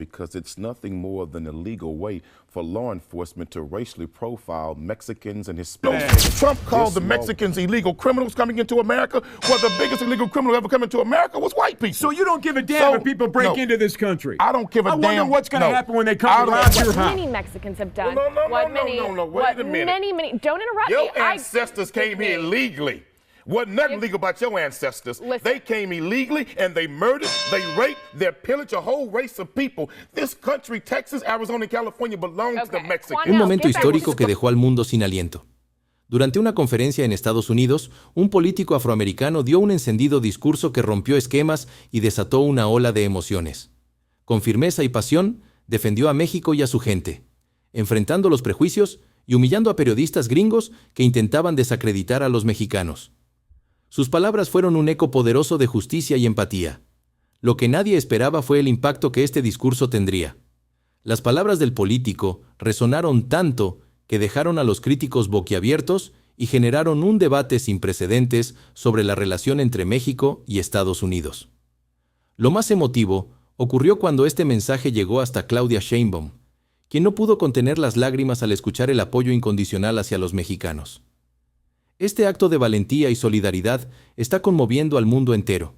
because it's nothing more than a legal way for law enforcement to racially profile Mexicans and Hispanics. Trump called the Mexicans illegal criminals coming into America. Well, the biggest illegal criminal ever come into America was white people. So you don't give a damn if people break into this country? I don't give a damn. I wonder what's going to happen when they come around your house. Many Mexicans have done. No, wait a minute. Many, don't interrupt me. Your ancestors came here illegally. Wasn't nothing legal about your ancestors. Listen. They came illegally and they murdered, they raped, they pillaged a whole race of people. This country, Texas, Arizona, and California, belong to the Mexicans. Un momento histórico que dejó al mundo sin aliento. Durante una conferencia en Estados Unidos, un político afroamericano dio un encendido discurso que rompió esquemas y desató una ola de emociones. Con firmeza y pasión, defendió a México y a su gente, enfrentando los prejuicios y humillando a periodistas gringos que intentaban desacreditar a los mexicanos. Sus palabras fueron un eco poderoso de justicia y empatía. Lo que nadie esperaba fue el impacto que este discurso tendría. Las palabras del político resonaron tanto que dejaron a los críticos boquiabiertos y generaron un debate sin precedentes sobre la relación entre México y Estados Unidos. Lo más emotivo ocurrió cuando este mensaje llegó hasta Claudia Sheinbaum, quien no pudo contener las lágrimas al escuchar el apoyo incondicional hacia los mexicanos. Este acto de valentía y solidaridad está conmoviendo al mundo entero.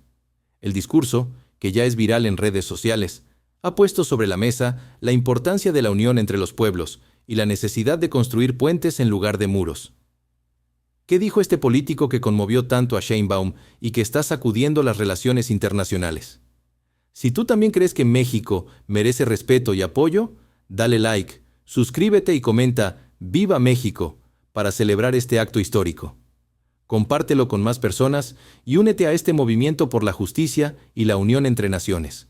El discurso, que ya es viral en redes sociales, ha puesto sobre la mesa la importancia de la unión entre los pueblos y la necesidad de construir puentes en lugar de muros. ¿Qué dijo este político que conmovió tanto a Sheinbaum y que está sacudiendo las relaciones internacionales? Si tú también crees que México merece respeto y apoyo, dale like, suscríbete y comenta ¡Viva México! Para celebrar este acto histórico. Compártelo con más personas y únete a este movimiento por la justicia y la unión entre naciones.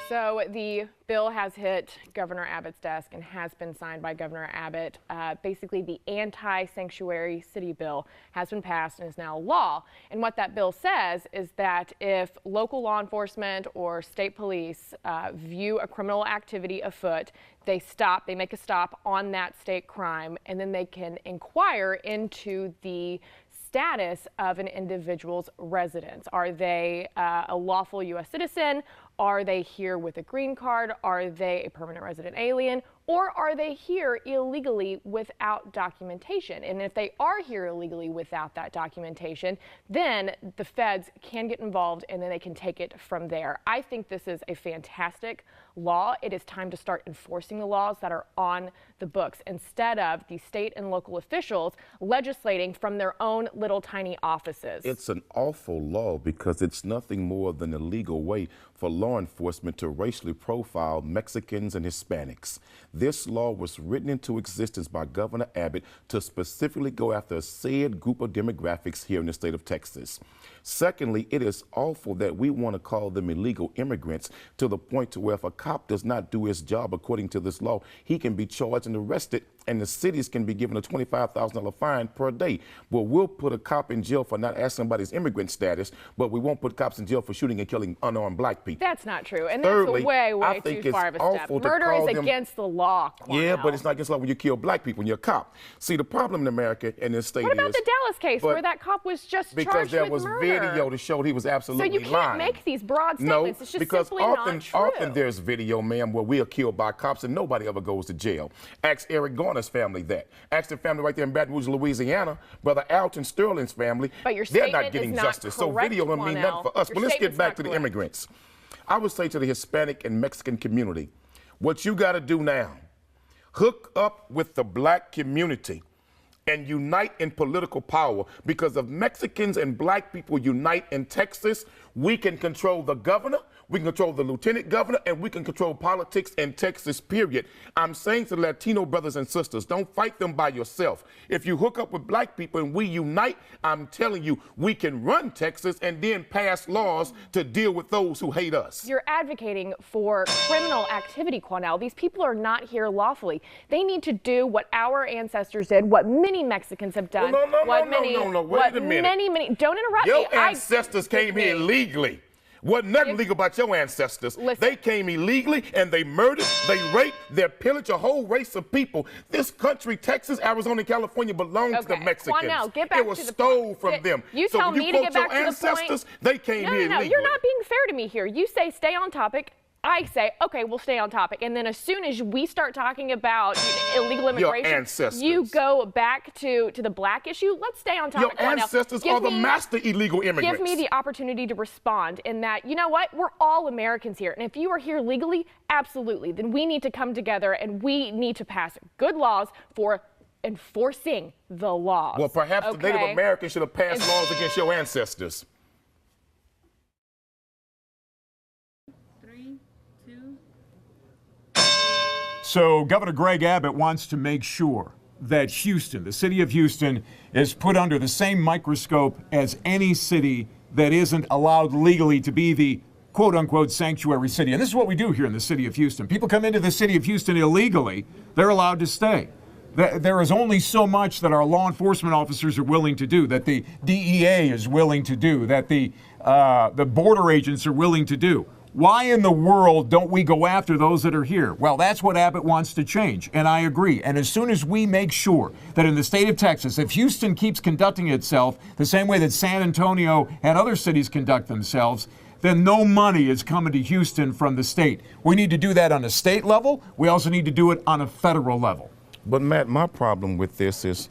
So the bill has hit Governor Abbott's desk and has been signed by Governor Abbott. Basically, the anti-sanctuary city bill has been passed and is now law. And what that bill says is that if local law enforcement or state police view a criminal activity afoot, they make a stop on that state crime, and then they can inquire into the status of an individual's residence. Are they a lawful U.S. citizen? Are they here with a green card? Are they a permanent resident alien? Or are they here illegally without documentation? And if they are here illegally without that documentation, then the feds can get involved and then they can take it from there. I think this is a fantastic law. It is time to start enforcing the laws that are on the books instead of the state and local officials legislating from their own little tiny offices. It's an awful law because it's nothing more than a legal way for law enforcement to racially profile Mexicans and Hispanics. This law was written into existence by Governor Abbott to specifically go after a said group of demographics here in the state of Texas. Secondly, it is awful that we want to call them illegal immigrants to the point to where if a cop does not do his job according to this law, he can be charged and arrested, and the cities can be given a $25,000 fine per day. Well, we'll put a cop in jail for not asking somebody's immigrant status, but we won't put cops in jail for shooting and killing unarmed black people. That's not true, and Thirdly, that's way too far of a step. Murder is against the law. Yeah, but it's not against the law when you kill black people when you're a cop. See, the problem in America and this state What about is, the Dallas case where that cop was just charged with murder? Video to show he was absolutely lying. So you can't make these broad statements. No, it's just because simply not true. often there's video, ma'am, where we are killed by cops and nobody ever goes to jail. Ask Eric Garner's family that. Ask the family right there in Baton Rouge, Louisiana, Brother Alton Sterling's family. But your they're statement not getting is not justice. So correct, video don't mean nothing for us. But let's get back to the immigrants. I would say to the Hispanic and Mexican community, what you got to do now, hook up with the black community and unite in political power, because if Mexicans and black people unite in Texas, we can control the governor, we can control the lieutenant governor, and we can control politics in Texas, period. I'm saying to Latino brothers and sisters, don't fight them by yourself. If you hook up with black people and we unite, I'm telling you, we can run Texas and then pass laws to deal with those who hate us. You're advocating for criminal activity, Quanell. These people are not here lawfully. They need to do what our ancestors did, what many Mexicans have done. No, wait a minute. Many, don't interrupt me. Your ancestors came here illegally. Wasn't nothing legal about your ancestors. Listen. They came illegally and they murdered, they raped, they pillaged a whole race of people. This country, Texas, Arizona, and California, belonged to the Mexicans. Now, get back it was to the stole point. from them. You so tell when me you to quote get back your to the point. ancestors, they came here illegally. You're not being fair to me here. You say stay on topic. I say, okay, we'll stay on topic. And then as soon as we start talking about illegal immigration, your ancestors. You go back to the black issue. Let's stay on topic. Your ancestors are the master illegal immigrants. Give me the opportunity to respond in that, you know what? We're all Americans here. And if you are here legally, absolutely, then we need to come together and we need to pass good laws for enforcing the laws. Well, perhaps the Native Americans should have passed laws against your ancestors. So Governor Greg Abbott wants to make sure that Houston, the city of Houston, is put under the same microscope as any city that isn't allowed legally to be the quote-unquote sanctuary city. And this is what we do here in the city of Houston. People come into the city of Houston illegally. They're allowed to stay. There is only so much that our law enforcement officers are willing to do, that the DEA is willing to do, that the border agents are willing to do. Why in the world don't we go after those that are here? Well, that's what Abbott wants to change, and I agree. And as soon as we make sure that in the state of Texas, if Houston keeps conducting itself the same way that San Antonio and other cities conduct themselves, then no money is coming to Houston from the state. We need to do that on a state level. We also need to do it on a federal level. But Matt, my problem with this is,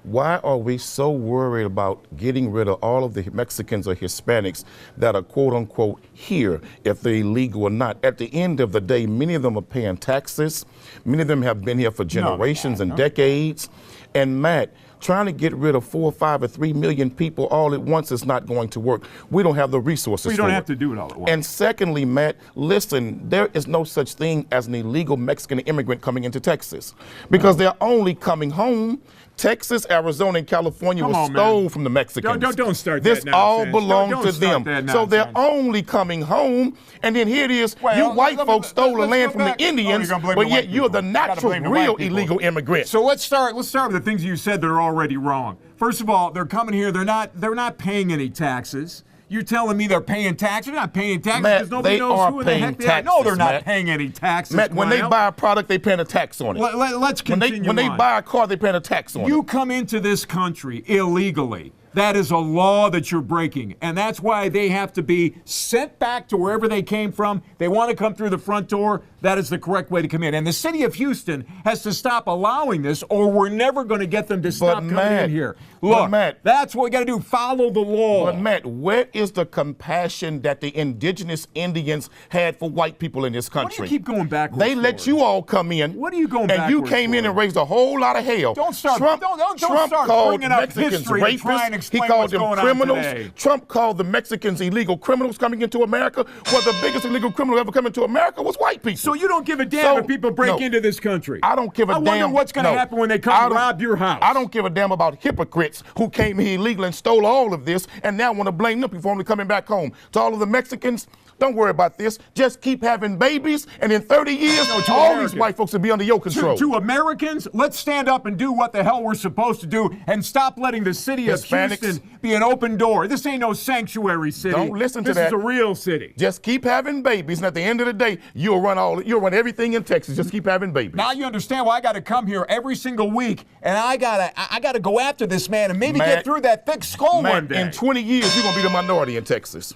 why are we so worried about getting rid of all of the Mexicans or Hispanics that are quote unquote here, if they're illegal or not? At the end of the day, many of them are paying taxes. Many of them have been here for generations and decades. And Matt, trying to get rid of 4 or 5 or 3 million people all at once is not going to work. We don't have the resources for it. We don't have to do it all at once. And secondly, Matt, listen, there is no such thing as an illegal Mexican immigrant coming into Texas because they're only coming home. Texas, Arizona, and California was stole from the Mexicans. Don't start this that all nonsense. belonged to them. So they're only coming home, and then here it is, you white folks stole the land from the Indians, but yet you're the natural, real illegal immigrant. So let's start with the things you said that are already wrong. First of all, they're coming here, they're not paying any taxes. You're telling me they're paying taxes? They're not paying taxes because nobody knows who the heck they are. No, they're not paying any taxes. Matt, when they buy a product, they paying a tax on it. Let's continue When they buy a car, they paying a tax on it. You come into this country illegally. That is a law that you're breaking, and that's why they have to be sent back to wherever they came from. They want to come through the front door. That is the correct way to come in. And the city of Houston has to stop allowing this, or we're never going to get them to stop coming in here. Look, Matt, that's what we got to do. Follow the law. But Matt, where is the compassion that the indigenous Indians had for white people in this country? What do you keep going backwards? They let you all come in. What are you going backwards? And you came in and raised a whole lot of hell. Don't start. Trump Don't called bringing up Mexicans history and try and rapists. He explain called what's them going on criminals. today. Trump called the Mexicans illegal criminals coming into America. Well, the biggest illegal criminal ever come into America was white people. So you don't give a damn if people break into this country. I don't give a damn. I wonder what's going to happen when they come to rob your house. I don't give a damn about hypocrites who came here illegally and stole all of this and now want to blame them before they're coming back home. To all of the Mexicans, don't worry about this. Just keep having babies, and in 30 years, all these white folks will be under your control. To Americans, let's stand up and do what the hell we're supposed to do and stop letting the city of Houston be an open door. This ain't no sanctuary city. Don't listen to that. This is a real city. Just keep having babies, and at the end of the day, you'll run everything in Texas. Just keep having babies. Now you understand why I got to come here every single week, and I gotta go after this man and maybe get through that thick skull one day. In 20 years, you're gonna be the minority in Texas.